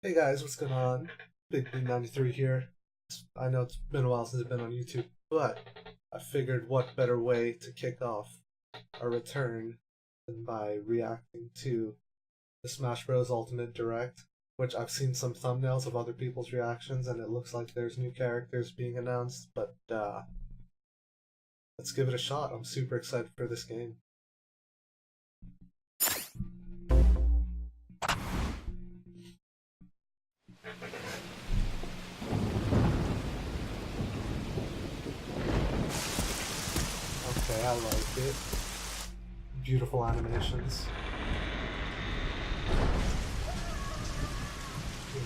Hey guys, what's going on? Big B93 here. I know it's been a while since I've been on YouTube, but I figured what better way to kick off a return than by reacting to the Smash Bros. Ultimate Direct, which I've seen some thumbnails of other people's reactions and it looks like there's new characters being announced, but let's give it a shot. I'm super excited for this game. Okay, I like it. Beautiful animations.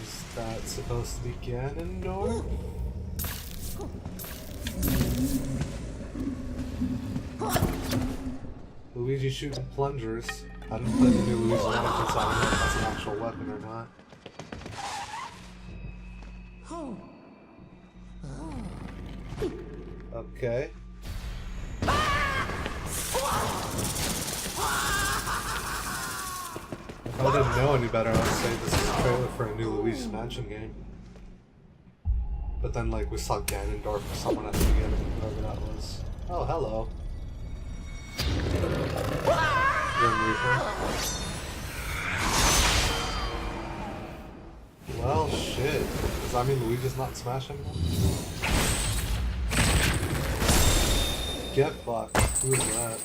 Is that supposed to be Ganondorf? Luigi shooting plungers. I didn't play the new Luigi Mansion, so I don't know if that's an actual weapon or not. Okay. If I didn't know any better, I would say this is a trailer for a new Luigi's Mansion game. But then, like, we saw Ganondorf or someone at the beginning, whoever that was. Oh, hello. Grim Reaper. Well, shit. Does that mean Luigi's not in Smash anymore? Get fucked. Who is that?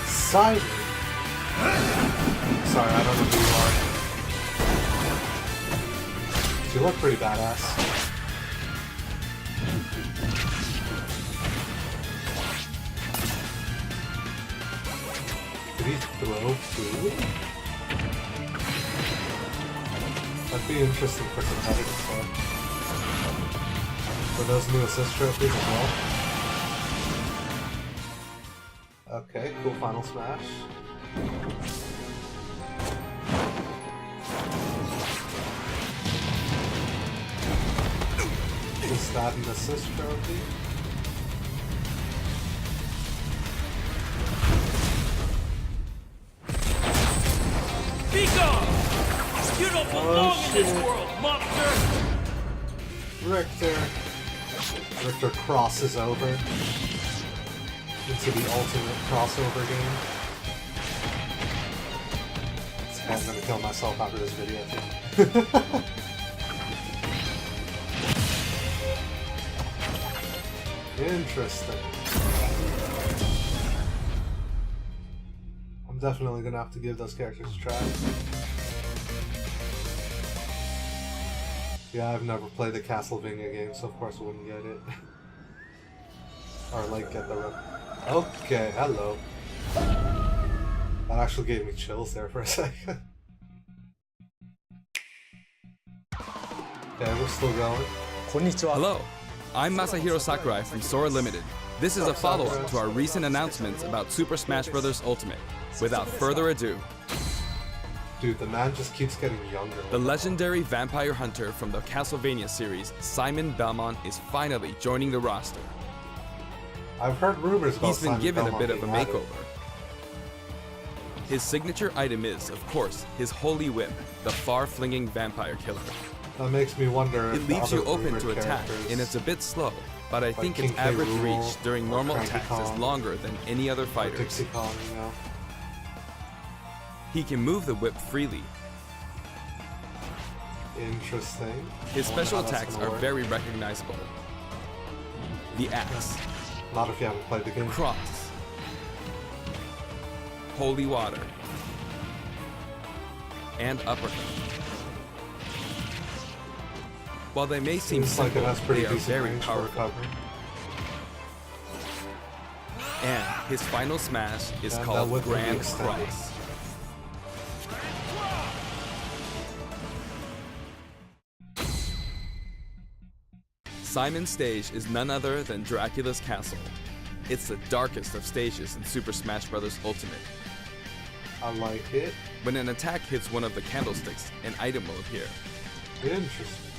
Simon! Sorry, I don't know who you are. You look pretty badass. Did he throw food? That'd be interesting for competitive play. For those new assist trophies as well. Okay, cool final smash. Is that an assist trophy? Be gone! You don't belong in this world, monster! Richter crosses over into the ultimate crossover game. I'm gonna kill myself after this video too. Interesting. I'm definitely gonna have to give those characters a try. Yeah, I've never played the Castlevania game, so of course I wouldn't get it. Or like get the Okay, hello. That actually gave me chills there for a second. Okay, we're still going. Hello, I'm Masahiro Sakurai from Sora Limited. This is a follow-up to our recent announcements about Super Smash Bros. Ultimate. Without further ado, Dude, the man just keeps getting younger. the legendary vampire hunter from the Castlevania series, Simon Belmont, is finally joining the roster. I've heard rumors about He's been Simon given a Belmont bit of a being added. makeover. His signature item is, of course, his Holy Whip, the far-flinging vampire killer. That makes me wonder It if the leaves you other open rumored to attack, characters, and it's a bit slow, but I think King its K. average Rool reach during or normal Cranky attacks is Kong longer than any other or fighter's. Dixie Kong, you know. He can move the whip freely. Interesting. His I wonder special how that's attacks gonna are work. very recognizable. The axe, Not if you haven't played the game. cross, holy water, and uppercut. While they may seem Seems like it simple, has pretty they are decent very range for powerful. recovery. And his final smash is And that called whip will be Grand extended. Cross. Simon's stage is none other than Dracula's Castle. It's the darkest of stages in Super Smash Bros. Ultimate. I like it. When an attack hits one of the candlesticks, an item will appear. Interesting.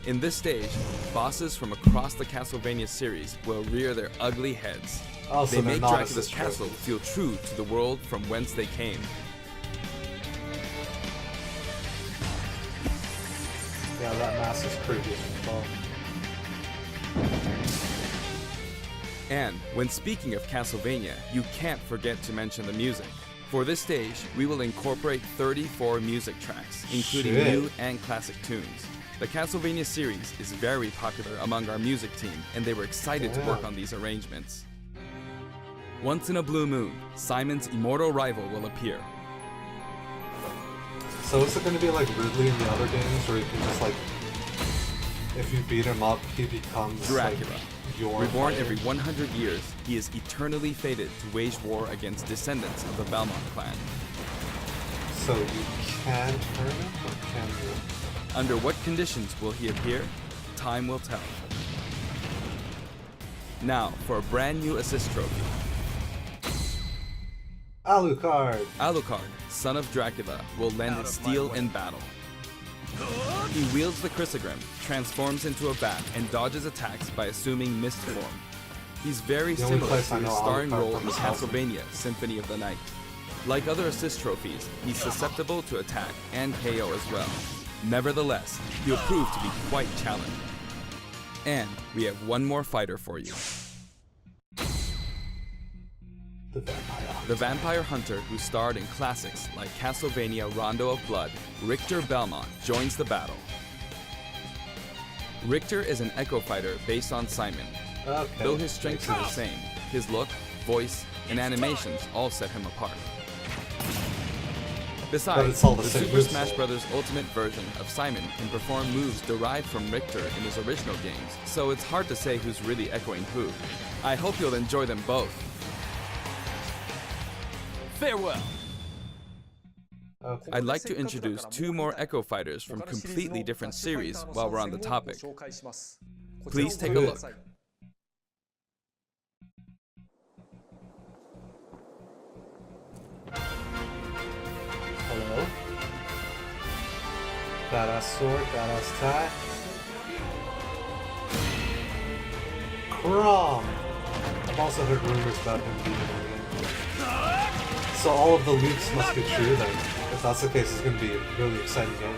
In this stage, bosses from across the Castlevania series will rear their ugly heads. Also, They they're make not Dracula's assist castle trophies. feel true to the world from whence they came. Yeah, that mask is creepy as well. And when speaking of Castlevania, you can't forget to mention the music. For this stage, we will incorporate 34 music tracks, including Shit. new and classic tunes. The Castlevania series is very popular among our music team, and they were excited to work Damn. on these arrangements. Once in a blue moon, Simon's immortal rival will appear. So is it going to be like Ridley in the other games, where you can just like, if you beat him up, he becomes Dracula. like, your Reborn fighter? every 100 years, he is eternally fated to wage war against descendants of the Belmont clan. So you can turn him, or can you? Under what conditions will he appear? Time will tell. Now, for a brand new assist trophy. Alucard! Alucard, son of Dracula, will lend his steel in battle. He wields the Chrysogram, transforms into a bat, and dodges attacks by assuming mist form. He's very The only similar place to I his know starring Alucard role from in is Hellsing. Castlevania Symphony of the Night. Like other assist trophies, he's susceptible to attack and KO as well. Nevertheless, he'll prove to be quite challenging. And we have one more fighter for you. The vampire. The vampire hunter who starred in classics like Castlevania Rondo of Blood, Richter Belmont, joins the battle. Richter is an echo fighter based on Simon. Okay. Though his strengths are the same, his look, voice, and animations all set him apart. But Besides, it's all the the same Super moveset. Smash Bros. Ultimate version of Simon can perform moves derived from Richter in his original games, so it's hard to say who's really echoing who. I hope you'll enjoy them both. Farewell. Okay. I'd like to introduce two more Echo Fighters from completely different series while we're on the topic. Please take a look. Hello. Badass sword, badass tie. Crom! I've also heard rumors about him being in the game. So all of the leaks must be true then. If that's the case, it's going to be a really exciting game.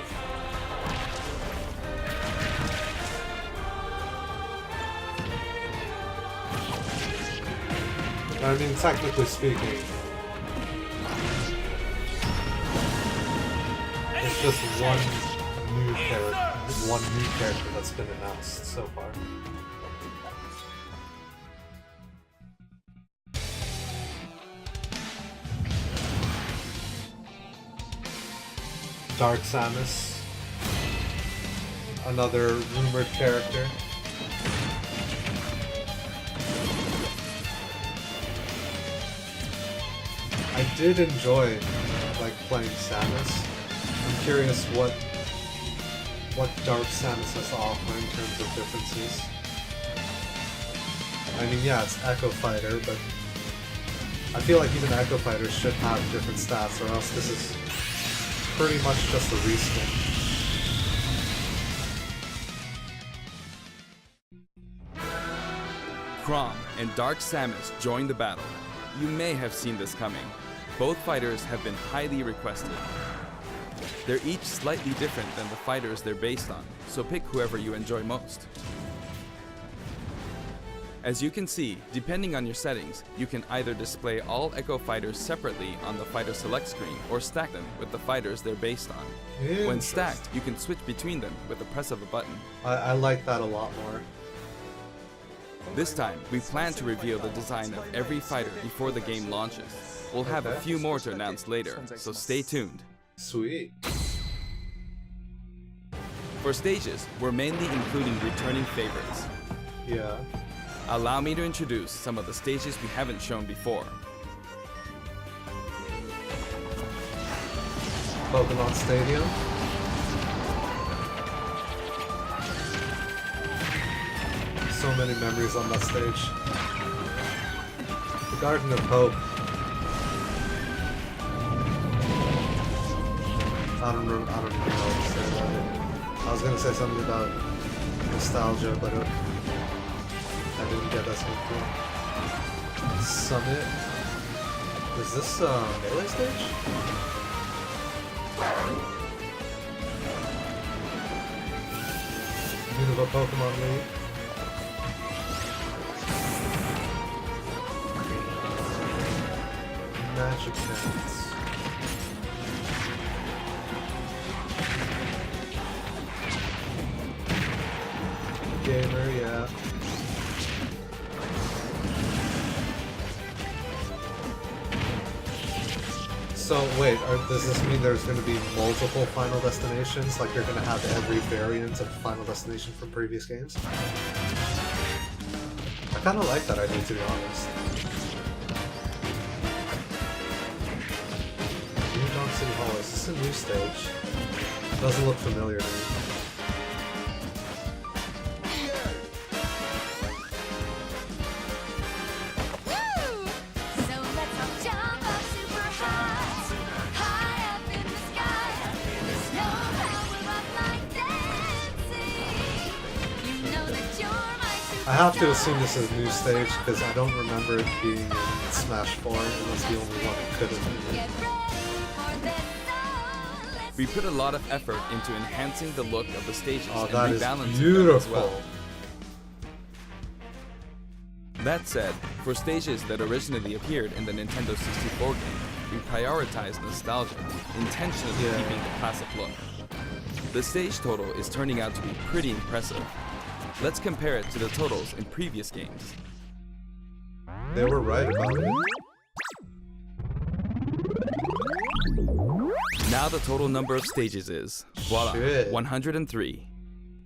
I mean, technically speaking, it's just one new character that's been announced so far. Dark Samus, another rumored character. I did enjoy like playing Samus. I'm curious what Dark Samus has to offer in terms of differences. I mean, yeah, it's Echo Fighter, but I feel like even Echo Fighters should have different stats, or else this is pretty much just a reskin. Crom and Dark Samus join the battle. You may have seen this coming. Both fighters have been highly requested. They're each slightly different than the fighters they're based on, so pick whoever you enjoy most. As you can see, depending on your settings, you can either display all Echo Fighters separately on the Fighter Select screen or stack them with the fighters they're based on. When Interesting. stacked, you can switch between them with the press of a button. I like that a lot more. This time, we plan to reveal the design of every fighter before the game launches. We'll have a Okay. few more to announce later, so stay tuned. Sweet. For stages, we're mainly including returning favorites. Yeah. Allow me to introduce some of the stages we haven't shown before. Pokemon Stadium. So many memories on that stage. The Garden of Hope. I don't even know what to say about it. I was gonna say something about nostalgia, but I didn't get that something. Summit. Is this Melee stage? Unova Pokemon League. Magic Cats. Gamer, yeah. So wait, does this mean there's going to be multiple Final Destinations? Like you're going to have every variant of Final Destination from previous games? I kind of like that idea, to be honest. New Dawn City Hall, is this a new stage? Doesn't look familiar to me. I have to assume this is a new stage because I don't remember it being in Smash 4 unless the only one it could have been. We put a lot of effort into enhancing the look of the stages and that is rebalancing beautiful. them as well. That said, for stages that originally appeared in the Nintendo 64 game, we prioritized nostalgia, intentionally keeping the classic look. The stage total is turning out to be pretty impressive. Let's compare it to the totals in previous games. They were right about it. Now the total number of stages is, voila, Shit. 103.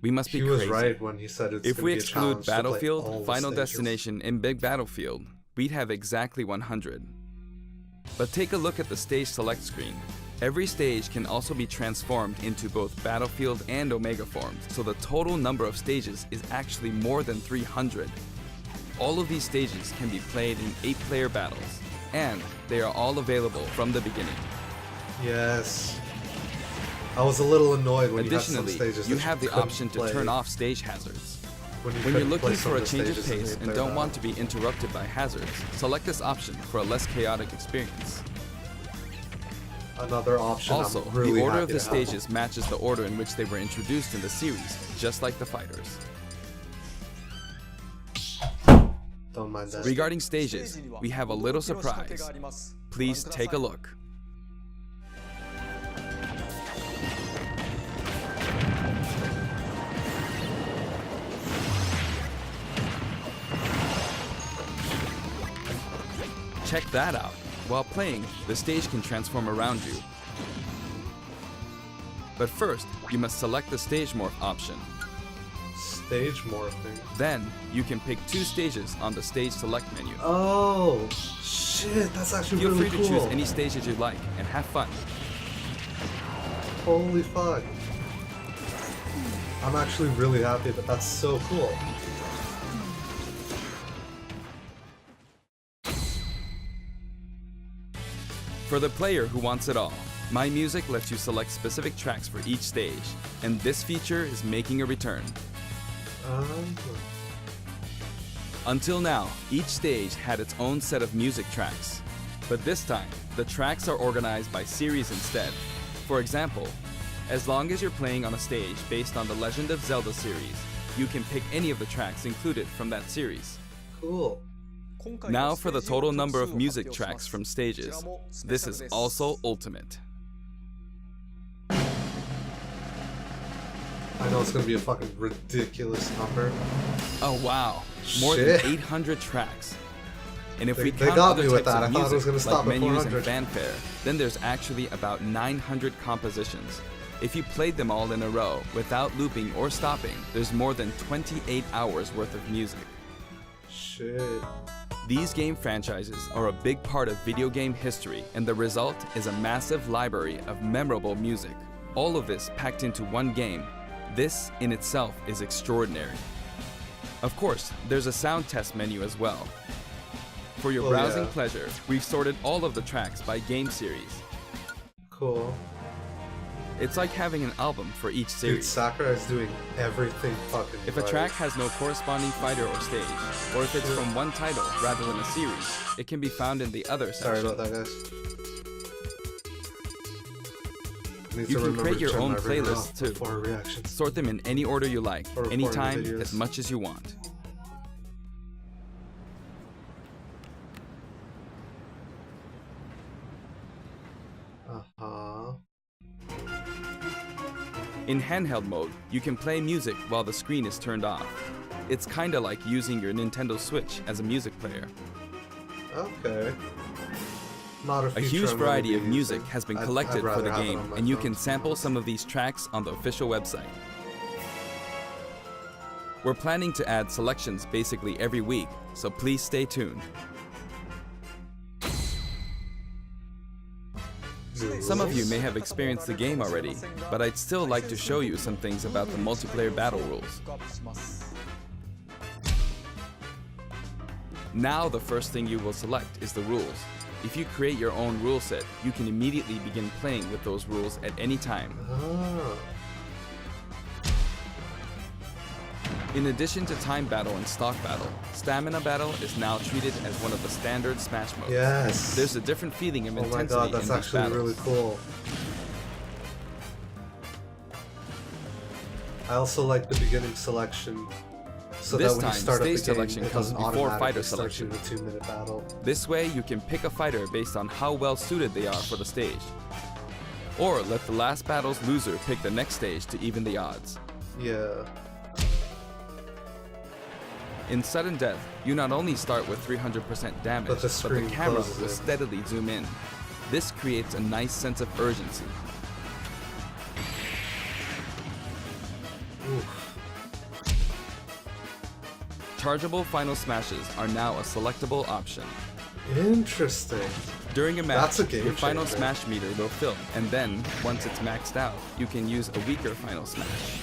We must be He crazy. was right when he said it's If gonna we be a exclude challenge to play all Battlefield, the Final stages. Destination, and Big Battlefield, we'd have exactly 100. But take a look at the stage select screen. Every stage can also be transformed into both Battlefield and Omega forms, so the total number of stages is actually more than 300. All of these stages can be played in 8-player battles, and they are all available from the beginning. Yes. I was a little annoyed when Additionally, you had some stages you that have the couldn't option to play turn off stage hazards. when When you're couldn't looking play some for a the change of stages in pace the and eight-player don't battle. want to be interrupted by hazards, select this option for a less chaotic experience. Another option Also, I'm really the order of happy the to have. stages matches the order in which they were introduced in the series, just like the fighters. Don't mind that. Regarding stages, we have a little surprise. Please take a look. Check that out. While playing, the stage can transform around you. But first, you must select the stage morph option. Stage morphing. Then, you can pick 2 stages on the stage select menu. Oh, shit, that's actually Feel really free cool. to choose any stages you like and have fun. Holy fuck. I'm actually really happy that that's so cool. For the player who wants it all, My Music lets you select specific tracks for each stage, and this feature is making a return. Until now, each stage had its own set of music tracks. But this time, the tracks are organized by series instead. For example, as long as you're playing on a stage based on the Legend of Zelda series, you can pick any of the tracks included from that series. Cool. Now for the total number of music tracks from stages. This is also ultimate. I know it's gonna be a fucking ridiculous number. Oh wow, more Shit. than 800 tracks. And if we They count got other me with types that. of I thought it was music, gonna stop like at menus and 400. fanfare, then there's actually about 900 compositions. If you played them all in a row, without looping or stopping, there's more than 28 hours worth of music. Shit. These game franchises are a big part of video game history, and the result is a massive library of memorable music. All of this packed into one game. This in itself is extraordinary. Of course, there's a sound test menu as well. For your Oh, browsing yeah. pleasure, we've sorted all of the tracks by game series. Cool. It's like having an album for each Dude, series. Sakurai is doing everything fucking If a right. track has no corresponding fighter or stage, or if it's from one title rather than a series, it can be found in the other Sorry section. about that, guys. Need You to can remember create to your turn own my ringer playlists off too. before reactions. Sort them in any order you like, Or recording anytime, videos. as much as you want. Uh-huh. In handheld mode, you can play music while the screen is turned off. It's kinda like using your Nintendo Switch as a music player. Okay. Not A feature huge I'm gonna variety be of music using. has been I'd collected for the rather have it game, on my and you phone, can to be sample honest. some of these tracks on the official website. We're planning to add selections basically every week, so please stay tuned. Some of you may have experienced the game already, but I'd still like to show you some things about the multiplayer battle rules. Now the first thing you will select is the rules. If you create your own rule set, you can immediately begin playing with those rules at any time. Ah. In addition to time battle and stock battle, stamina battle is now treated as one of the standard Smash modes. Yes. There's a different feeling of Oh my intensity god, in that's these actually battles. really cool. I also like the beginning selection, so This that when you time, start up stage the game, selection it comes doesn't before automatically fighter start you selection. in a 2-minute battle. This way, you can pick a fighter based on how well suited they are for the stage. Or let the last battle's loser pick the next stage to even the odds. Yeah. In sudden death, you not only start with 300% damage, But the but the screen camera closes will in. steadily zoom in. This creates a nice sense of urgency. Oof. Chargeable final smashes are now a selectable option. Interesting. During a match, That's a game your final changer. smash meter will fill, and then, once it's maxed out, you can use a weaker final smash.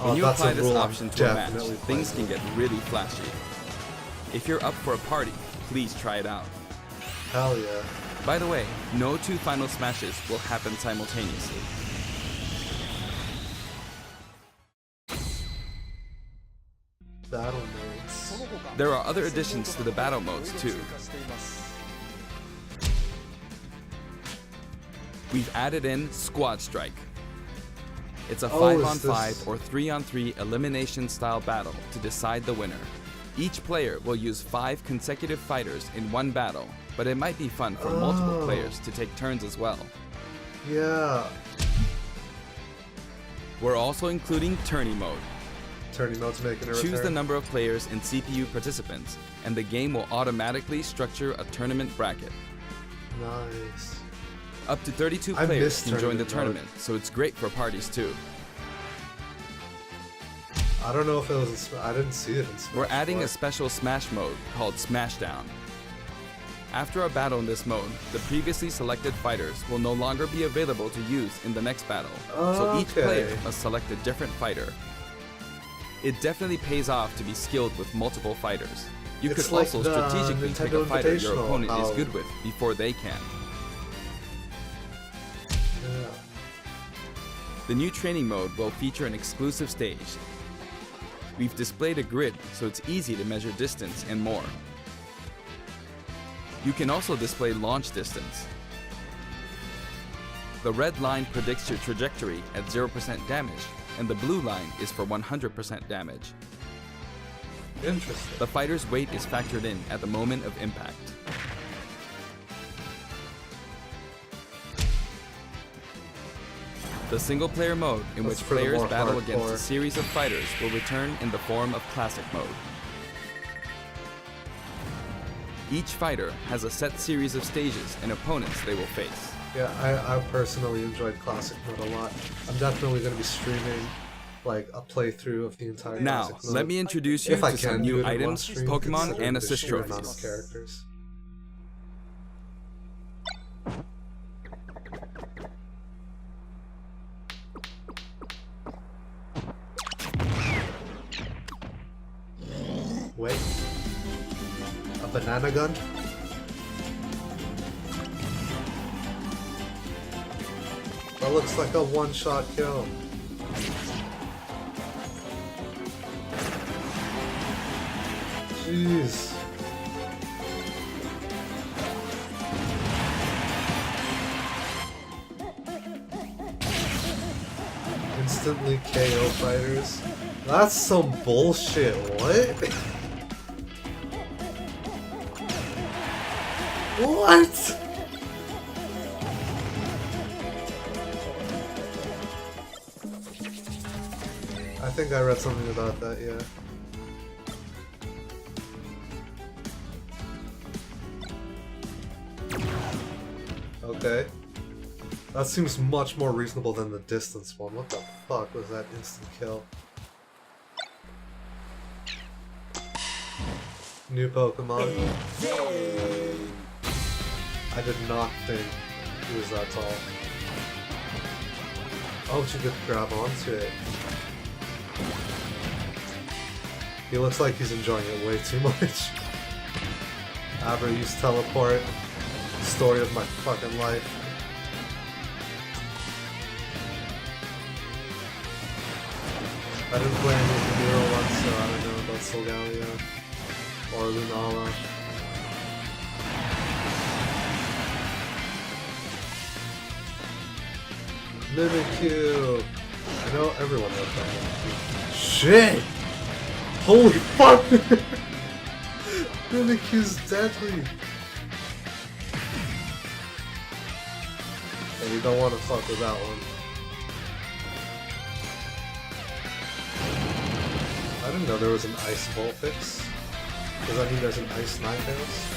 When you that's apply a this rule I'm option to a match, definitely things can playing get really flashy. If you're up for a party, please try it out. with. Hell yeah. By the way, no two final smashes will happen simultaneously. Battle modes. There are other additions to the battle modes too. We've added in Squad Strike. It's a Oh, is 5-on-5 this- or 3-on-3 elimination style battle to decide the winner. Each player will use 5 consecutive fighters in one battle, but it might be fun for multiple Oh. players to take turns as well. Yeah. We're also including Tourney mode. Turning mode's making a return. Choose the number of players and CPU participants, and the game will automatically structure a tournament bracket. Nice. Up to 32 I players miss can join the tournament mode. tournament, so it's great for parties too. I don't know if it was in I didn't see it in Smash. We're adding a before. special Smash mode called Smashdown. After a battle in this mode, the previously selected fighters will no longer be available to use in the next battle, so each Okay. player must select a different fighter. It definitely pays off to be skilled with multiple fighters. You It's could like also the strategically pick Nintendo a fighter your Invitational, opponent is how- good with before they can. Yeah. The new training mode will feature an exclusive stage. We've displayed a grid so it's easy to measure distance and more. You can also display launch distance. The red line predicts your trajectory at 0% damage, and the blue line is for 100% damage. Interesting. The fighter's weight is factored in at the moment of impact. The single-player mode, in That's which for the players more battle against hardcore. a series of fighters, will return in the form of Classic mode. Each fighter has a set series of stages and opponents they will face. Yeah, I personally enjoyed Classic Mode a lot. I'm definitely going to be streaming like a playthrough of the entire Now, Classic Mode. let me introduce you if I to can some do new it in one items, stream, Pokemon, considering and the assist sheer amount trophies. of characters. Wait. A banana gun? That looks like a one-shot kill. Jeez. Instantly KO fighters. That's some bullshit. What? What? I think I read something about that, yeah. Okay. That seems much more reasonable than the distance one. What the fuck was that instant kill? New Pokemon. I did not think he was that tall. Oh, she could grab onto it. He looks like he's enjoying it way too much. Abra used teleport. Story of my fucking life. I didn't play any of the Nero ones, so I don't know about Solgaleo or Lunala. Mimikyu! I know everyone knows that Mimikyu. Shit! Holy fuck! Mimikyu's deadly! And you don't want to fuck with that one. I didn't know there was an Ice Vulpix. Does that mean there's an Ice Ninetales?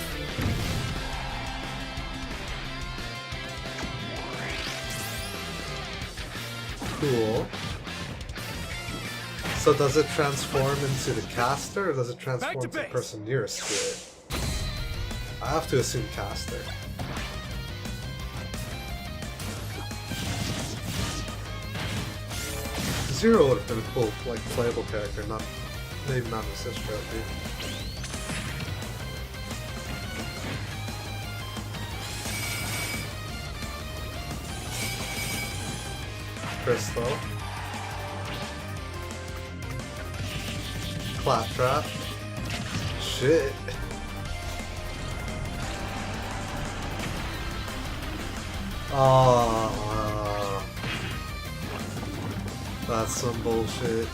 Cool. So does it transform into the caster, or does it transform to the person nearest to it? I have to assume caster. Zero would have been a cool, like, playable character, not maybe not an assist trophy. Crystal. Claptrap. Shit. Ah, that's some bullshit.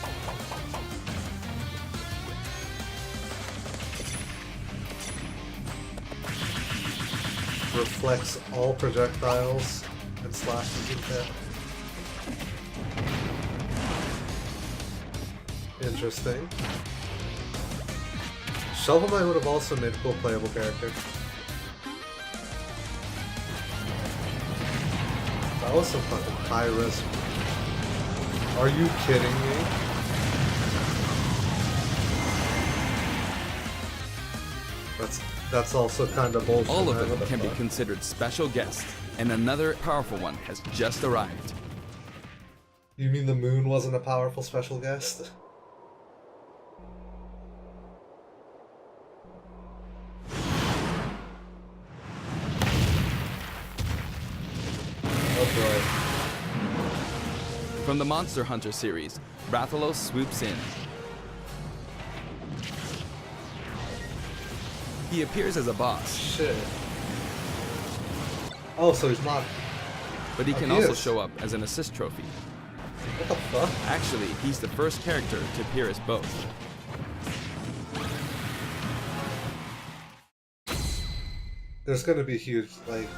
Reflects all projectiles and slashes with it. Interesting. Shovel Knight would have also made a cool playable character. That was some fucking high risk. Are you kidding me? That's also kind of bullshit. All of them can be considered special guests, and another powerful one has just arrived. You mean the moon wasn't a powerful special guest? Oh boy. From the Monster Hunter series, Rathalos swoops in. He appears as a boss, Shit. Oh, so he's not. but he can he also is. show up as an assist trophy. What the fuck? Actually, he's the first character to appear as both. There's gonna be huge, like.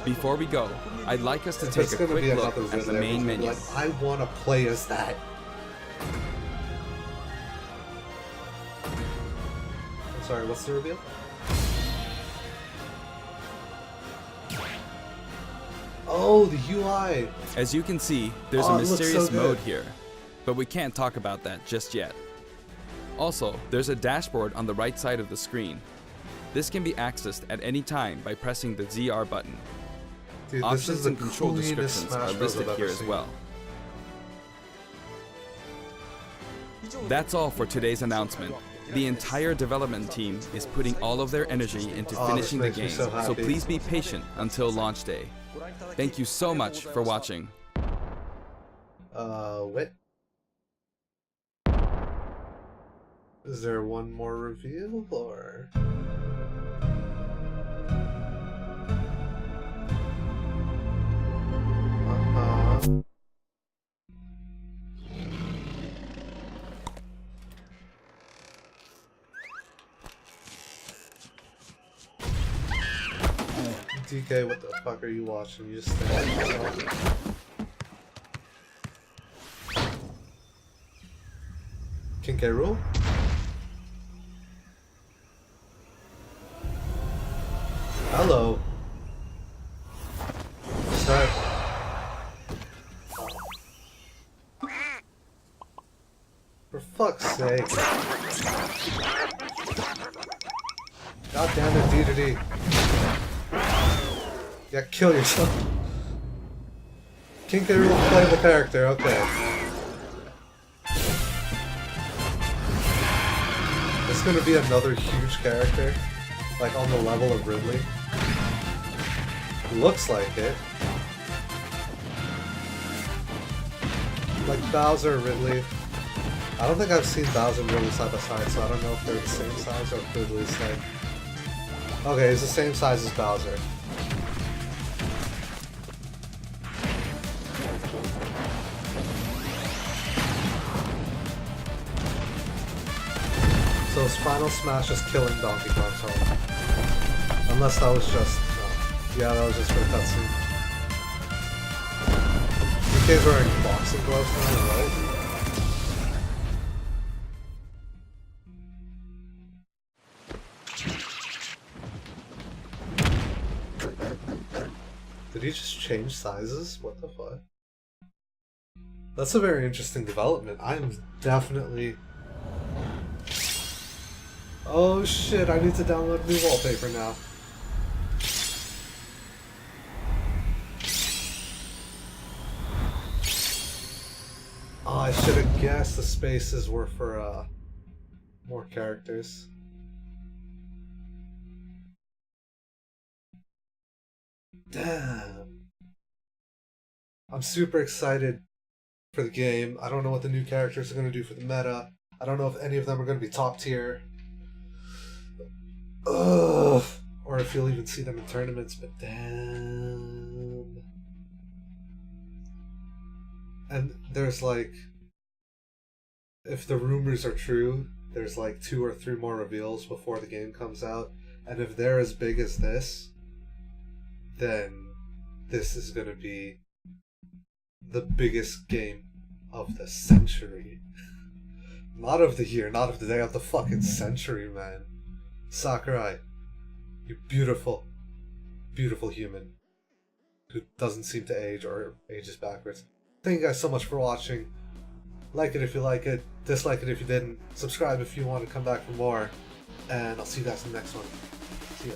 Before we go, I'd like us to If take it's a gonna quick be look another at the Riddler, main everyone's menu. gonna be like, I wanna play as that. I'm sorry, what's the reveal? Oh, the UI! As you can see, there's Oh, a it looks so mysterious good. mode here, but we can't talk about that just yet. Also, there's a dashboard on the right side of the screen. This can be accessed at any time by pressing the ZR button. Dude, this is Options the and control cleanest descriptions Smash are Bros. listed I've here ever as seen. well. That's all for today's announcement. The entire development team is putting all of their energy into Oh, this finishing the makes me game, so so happy. please be patient until launch day. Thank you so much for watching. Wait. Is there one more reveal, or? DK, what the fuck are you watching? You just stand yourself. King K. Rool? Hello. What's that? For fuck's sake. God damn it, DDD. Yeah, kill yourself. King K. Rool play the character, okay. It's gonna be another huge character, like on the level of Ridley. Looks like it. Like Bowser, Ridley. I don't think I've seen Bowser and Ridley side by side, so I don't know if they're the same size or if Ridley's like... Okay, he's the same size as Bowser. So his final smash is killing Donkey Kong's home. Unless that was just... yeah, that was just for the cutscene. DK's wearing boxing gloves now, right? Did he just change sizes? What the fuck? That's a very interesting development. I'm definitely... Oh shit, I need to download new wallpaper now. Oh, I should have guessed the spaces were for more characters. Damn. I'm super excited for the game. I don't know what the new characters are going to do for the meta. I don't know if any of them are going to be top tier. Ugh. Or if you'll even see them in tournaments, but damn. And there's like, if the rumors are true, there's like 2 or 3 more reveals before the game comes out. And if they're as big as this, then this is gonna be the biggest game of the century. Not of the year, not of the day, of the fucking century, man. Sakurai, you beautiful, beautiful human who doesn't seem to age or ages backwards. Thank you guys so much for watching. Like it if you like it, dislike it if you didn't, subscribe if you want to come back for more, and I'll see you guys in the next one. See ya.